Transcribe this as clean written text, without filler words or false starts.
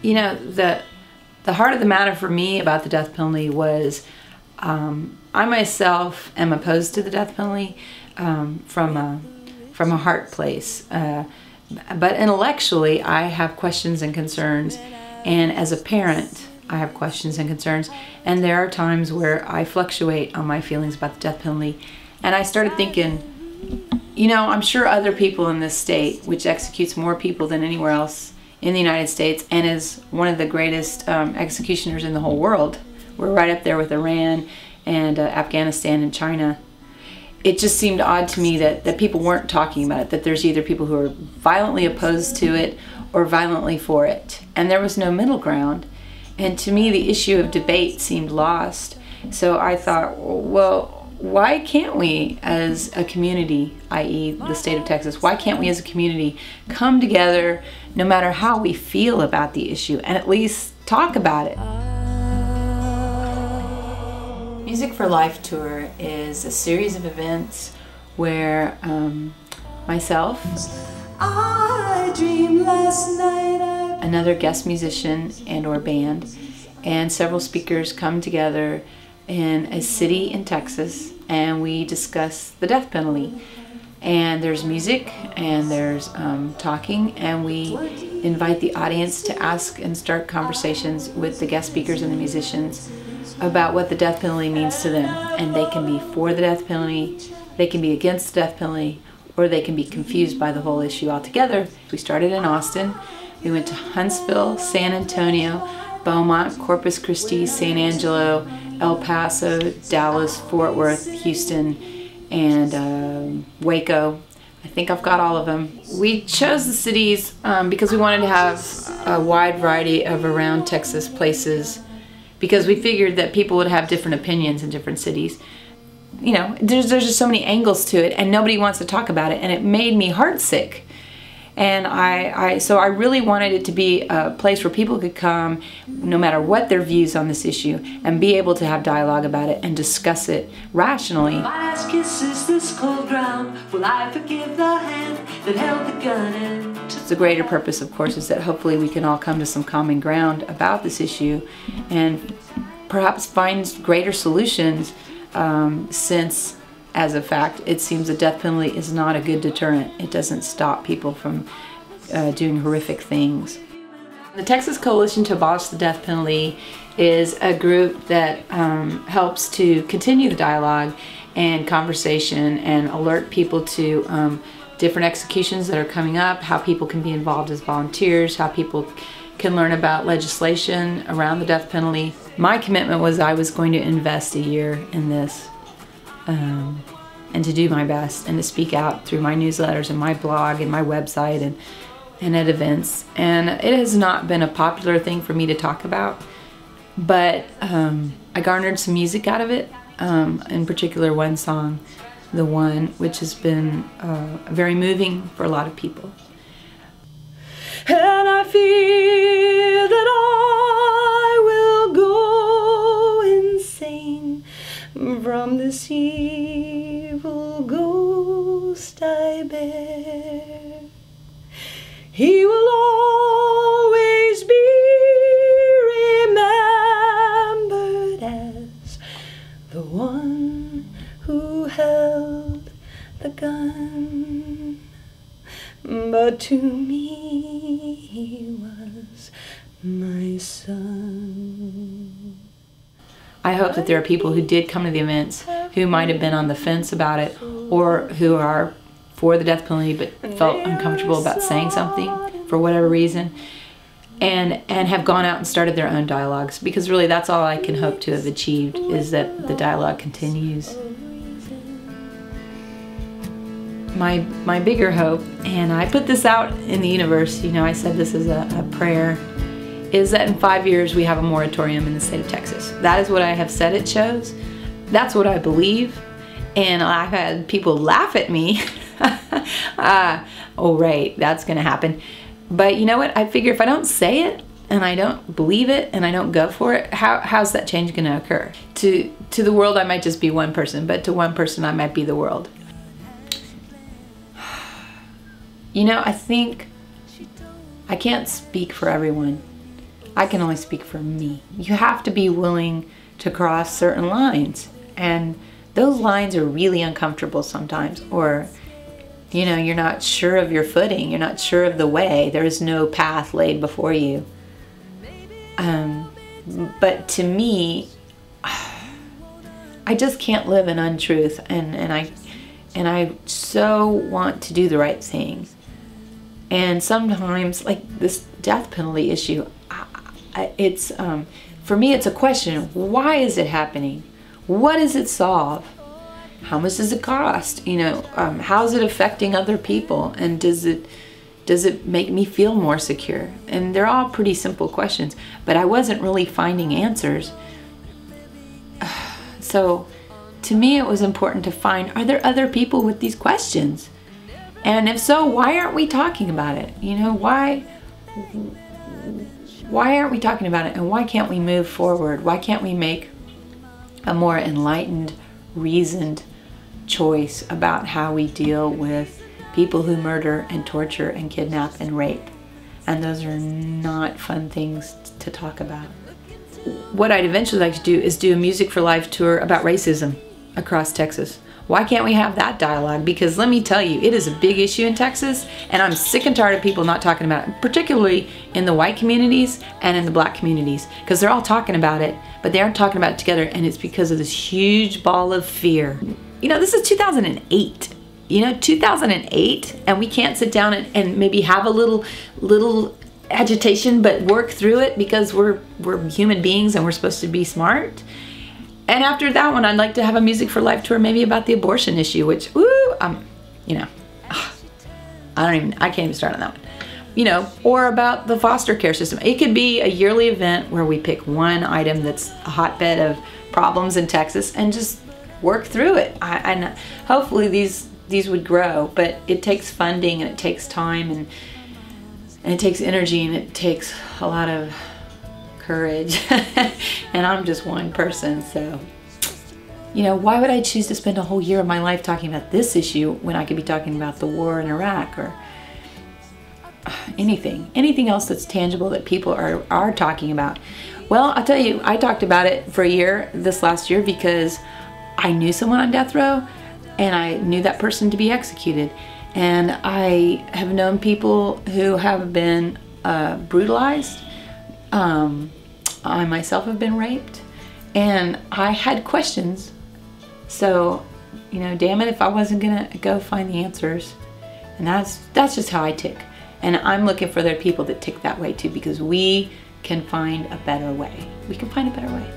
You know, the heart of the matter for me about the death penalty was I myself am opposed to the death penalty from a heart place. But intellectually, I have questions and concerns, and as a parent, I have questions and concerns, and there are times where I fluctuate on my feelings about the death penalty. And I started thinking, you know, I'm sure other people in this state, which executes more people than anywhere else in the United States and is one of the greatest executioners in the whole world. We're right up there with Iran and Afghanistan and China. It just seemed odd to me that people weren't talking about it, that there's either people who are violently opposed to it or violently for it. And there was no middle ground. And to me, the issue of debate seemed lost. So I thought, well, why can't we as a community, i.e. the state of Texas, why can't we as a community come together no matter how we feel about the issue and at least talk about it? Music for Life Tour is a series of events where myself, another guest musician and or band, and several speakers come together in a city in Texas, and we discuss the death penalty. And there's music and there's talking, and we invite the audience to ask and start conversations with the guest speakers and the musicians about what the death penalty means to them. And they can be for the death penalty, they can be against the death penalty, or they can be confused by the whole issue altogether. We started in Austin. We went to Huntsville, San Antonio, Beaumont, Corpus Christi, San Angelo, El Paso, Dallas, Fort Worth, Houston, and Waco. I think I've got all of them. We chose the cities because we wanted to have a wide variety of around Texas places, because we figured that people would have different opinions in different cities. You know, there's just so many angles to it, and nobody wants to talk about it, and it made me heartsick. And so I really wanted it to be a place where people could come, no matter what their views on this issue, and be able to have dialogue about it and discuss it rationally. My last kiss is this cold ground. Will I forgive the hand that held the gun in? The greater purpose, of course, is that hopefully we can all come to some common ground about this issue and perhaps find greater solutions, since, as a fact, it seems the death penalty is not a good deterrent. It doesn't stop people from doing horrific things. The Texas Coalition to Abolish the Death Penalty is a group that helps to continue the dialogue and conversation and alert people to different executions that are coming up, how people can be involved as volunteers, how people can learn about legislation around the death penalty. My commitment was I was going to invest a year in this and to do my best and to speak out through my newsletters and my blog and my website and at events. And it has not been a popular thing for me to talk about, but I garnered some music out of it, in particular one song, The One, which has been very moving for a lot of people. And I fear that I will go insane from this evil ghost I bear. He will always be remembered as the one who held the gun. But to me he was my son. I hope that there are people who did come to the events who might have been on the fence about it, or who are for the death penalty but felt uncomfortable about saying something for whatever reason, and have gone out and started their own dialogues, because really that's all I can hope to have achieved, is that the dialogue continues. My bigger hope, and I put this out in the universe, you know, I said this is a prayer, is that in 5 years we have a moratorium in the state of Texas. That is what I have said it shows. That's what I believe. And I've had people laugh at me. Oh, right, that's gonna happen. But you know what? I figure if I don't say it, and I don't believe it, and I don't go for it, how's that change gonna occur? To the world, I might just be one person, but to one person, I might be the world. You know, I think I can't speak for everyone, I can only speak for me. You have to be willing to cross certain lines, and those lines are really uncomfortable sometimes, or you know, you're not sure of your footing, you're not sure of the way, there is no path laid before you. But to me, I just can't live in untruth, and I so want to do the right thing. And sometimes, like this death penalty issue, it's for me, it's a question: why is it happening? What does it solve? How much does it cost? You know, how is it affecting other people? And does it make me feel more secure? And they're all pretty simple questions, but I wasn't really finding answers. So to me, it was important to find, are there other people with these questions? And if so, why aren't we talking about it? You know, why aren't we talking about it? And why can't we move forward? Why can't we make a more enlightened, reasoned choice about how we deal with people who murder and torture and kidnap and rape? And those are not fun things to talk about. What I'd eventually like to do is do a Music for Life tour about racism across Texas. Why can't we have that dialogue? Because let me tell you, it is a big issue in Texas, and I'm sick and tired of people not talking about it, particularly in the white communities and in the black communities, because they're all talking about it, but they aren't talking about it together, and it's because of this huge ball of fear. You know, this is 2008. You know, 2008, and we can't sit down and maybe have a little agitation, but work through it because we're human beings and we're supposed to be smart. And after that one, I'd like to have a Music for Life tour maybe about the abortion issue, which, you know, I can't even start on that one. You know, or about the foster care system. It could be a yearly event where we pick one item that's a hotbed of problems in Texas and just work through it. And hopefully these would grow, but it takes funding and it takes time and it takes energy and it takes a lot of courage. And I'm just one person, so you know, why would I choose to spend a whole year of my life talking about this issue when I could be talking about the war in Iraq or anything else that's tangible that people are talking about? Well, I'll tell you, I talked about it for a year this last year because I knew someone on death row and I knew that person to be executed, and I have known people who have been brutalized. I myself have been raped, and I had questions. So, you know, damn it if I wasn't gonna go find the answers. And that's just how I tick. And I'm looking for other people that tick that way too, because we can find a better way. We can find a better way.